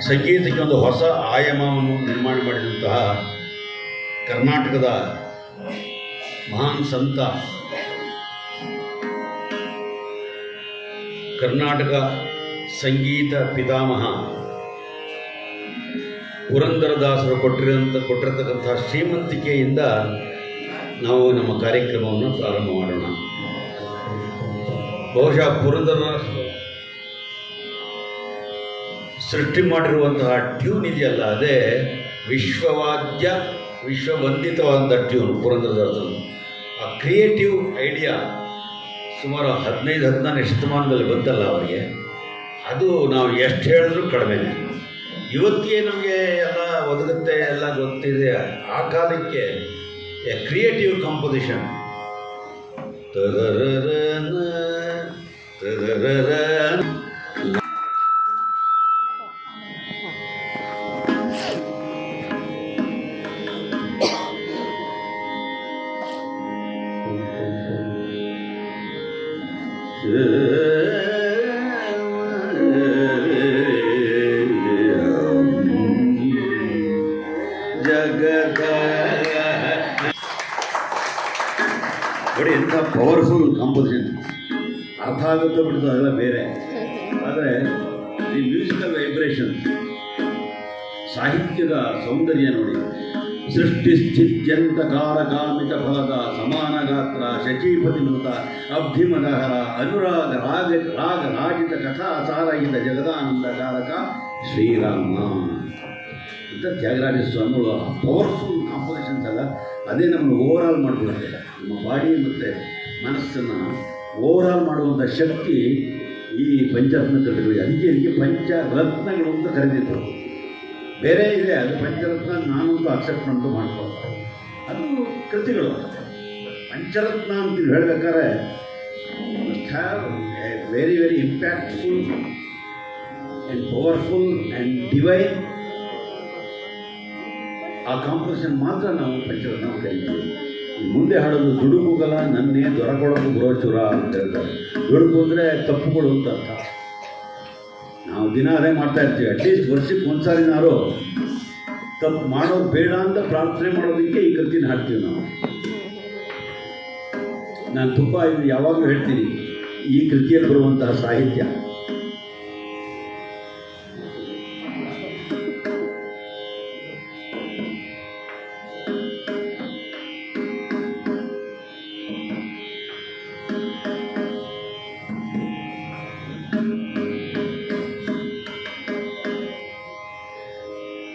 ಸಂಗೀತಕ್ಕೆ ಒಂದು ಹೊಸ ಆಯಾಮವನ್ನು ನಿರ್ಮಾಣ ಮಾಡಿದಂತಹ ಕರ್ನಾಟಕದ ಮಹಾನ್ ಸಂತ, ಕರ್ನಾಟಕ ಸಂಗೀತ ಪಿತಾಮಹ ಪುರಂದರದಾಸರು ಕೊಟ್ಟಿರತಕ್ಕಂಥ ಶ್ರೀಮಂತಿಕೆಯಿಂದ ನಾವು ನಮ್ಮ ಕಾರ್ಯಕ್ರಮವನ್ನು ಪ್ರಾರಂಭ ಮಾಡೋಣ. ಬಹುಶಃ ಪುರಂದರದಾಸರು ಸೃಷ್ಟಿ ಮಾಡಿರುವಂತಹ ಟ್ಯೂನ್ ಇದೆಯಲ್ಲ, ಅದೇ ವಿಶ್ವವಾದ್ಯ ವಿಶ್ವವಂದಿತವಾದಂಥ ಟ್ಯೂನ್ ಪುರಂದರದಾಸರು. ಆ ಕ್ರಿಯೇಟಿವ್ ಐಡಿಯಾ ಸುಮಾರು 15-16ನೇ ಶತಮಾನದಲ್ಲಿ ಬಂತಲ್ಲ ಅವರಿಗೆ, ಅದು ನಾವು ಎಷ್ಟು ಹೇಳಿದ್ರೂ ಕಡಿಮೆನೆ. ಇವತ್ತಿಗೆ ನಮಗೆ ಎಲ್ಲ ಒದಗುತ್ತೆ, ಎಲ್ಲ ಗೊತ್ತಿದೆ. ಆ ಕಾಲಕ್ಕೆ ಎ ಕ್ರಿಯೇಟಿವ್ ಕಾಂಪೋಸಿಷನ್ ನೋಡಿ, ಎಂಥ ಪವರ್ಫುಲ್ ಕಾಂಪೋಸಿಷನ್. ಅರ್ಥ ಆಗುತ್ತೋ ಬಿಡ್ತೋ ಅದೆಲ್ಲ ಬೇರೆ, ಆದರೆ ದಿ ಮ್ಯೂಸಿಕಲ್ ವೈಬ್ರೇಷನ್, ಸಾಹಿತ್ಯದ ಸೌಂದರ್ಯ ನೋಡಿ. ಸೃಷ್ಟಿ ಸ್ಥಿತ್ಯಂತಕಾರಕಾಮಿತ ಫಲದ ಸಮಾನ ಗಾತ್ರ ಶಚೀಪತಿನುತ ಅಬ್ಧಿಮದಹರ ಅನುರಾಗ ರಾಗಿತ ಕಥಾ ಸಾರಹಿತ ಜಗದಾನಂದಕಾರಕ ಶ್ರೀರಾಮ ಅಂತ ತ್ಯಾಗರಾಜ ಸ್ವಾಮಿಗಳು ಪವರ್ಫುಲ್ ಕಾಂಪೋಸಿಷನ್ಸ್ ಅಲ್ಲ, ಅದೇ ನಮ್ಮನ್ನು ಓವರಾಲ್ ಮಾಡಿಬಿಡುತ್ತೆ. ನಮ್ಮ ಬಾಡಿ ಮತ್ತು ಮನಸ್ಸನ್ನು ಓವರಾಲ್ ಮಾಡುವಂಥ ಶಕ್ತಿ ಈ ಪಂಚರತ್ನ ಕೃತಿಗಳಿಗೆ. ಅದಕ್ಕೆ ಪಂಚರತ್ನಗಳು ಅಂತ ಕರೆದಿದ್ದರು. ಬೇರೆ ಇದೆ, ಅದು ಪಂಚರತ್ನ ನಾನಂತೂ ಅಕ್ಸೆಪ್ಟ್ ಮಾಡ್ಕೊಳ್ತಾರೆ. ಅದು ಕೃತಿಗಳು. ಪಂಚರತ್ನ ಅಂತ ಹೇಳಬೇಕಾದ್ರೆ must have A very very impactful and powerful and divine. ಆ ಕಾಂಪೋಸಿಷನ್ ಮಾತ್ರ ನಾವು ಪಂಚರತ್ನ ಅಂತ ಹೇಳ್ತೀವಿ. ಮುಂದೆ ಹಾಡೋದು ದುಡುಕುಗಲ ನನ್ನೇ ದೊರಕೊಳಕು ಗುರೋಚುರ ಅಂತ ಹೇಳ್ತಾರೆ. ದುಡುಕು ಅಂದರೆ ತಪ್ಪುಗಳು ಅಂತ ಅರ್ಥ. ನಾವು ದಿನ ಅದೇ ಮಾಡ್ತಾ ಇರ್ತೀವಿ. ಅಟ್ಲೀಸ್ಟ್ ವರ್ಷಕ್ಕೆ ಒಂದ್ಸಾರಿನಾರು ತಪ್ಪು ಮಾಡೋದು ಬೇಡ ಅಂತ ಪ್ರಾರ್ಥನೆ ಮಾಡೋದಕ್ಕೆ ಈ ಕೃತಿನ ಹಾಡ್ತೀವಿ ನಾವು. ನಾನು ತುಂಬ ಇದು ಯಾವಾಗಲೂ ಹೇಳ್ತೀನಿ, ಈ ಕೃತಿಯಲ್ಲಿ ಬರುವಂತಹ ಸಾಹಿತ್ಯ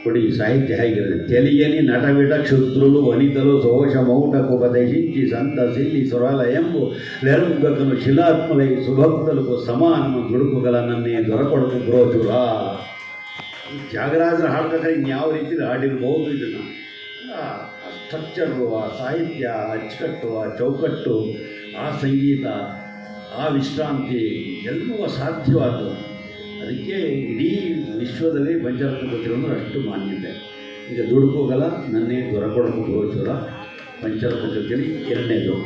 ಕೊಡಿ. ಸಾಹಿತ್ಯ ಹೇಗಿರುತ್ತೆ? ತೆಲಿಯನಿ ನಟವಿಟ ಕ್ಷುದ್ರುಲು ವನಿತಲು ಸೋಷ ಮೌಟಕುಪದೇಶಿಂಚಿ ಸಂತ ಸಿಲ್ಲಿ ಸೊರಲ ಎಂಬು ಲೆರುಗಕನು ಶಿಲಾತ್ಮಲೈ ಸುಭಕ್ತಲುಕು ಸಮಾನಮ ದುಡುಕುಗಲ ನನ್ನೇ ದೊರಕೊಡಕು ಬ್ರೋಚುರ. ತ್ಯಾಗರಾಜರ ಹಾಡ್ಬೇಕಾದ್ರೆ ಇನ್ಯಾವ ರೀತಿ ಹಾಡಿರ್ಬೋದು ಇದನ್ನು. ಆ ಸ್ಟ್ರಕ್ಚರು, ಆ ಸಾಹಿತ್ಯ, ಅಚ್ಚುಕಟ್ಟು, ಆ ಚೌಕಟ್ಟು, ಆ ಸಂಗೀತ, ಆ ವಿಶ್ರಾಂತಿ ಎಲ್ಲವೂ ಅಸಾಧ್ಯವಾದ್ದು. ಅದಕ್ಕೆ ಇಡೀ ವಿಶ್ವದಲ್ಲಿ ಪಂಚರತ್ನ ಕೃತಿಗಳನ್ನು ಅಷ್ಟು ಮಾನ್ಯತೆ. ಈಗ ದುಡುಕುಗಲ ನನ್ನೇ ದೊರಕೊಡಕು ಗೋಚರ ಪಂಚರತ್ನ ಕೃತಿಯಲ್ಲಿ ಎರಡನೇದು.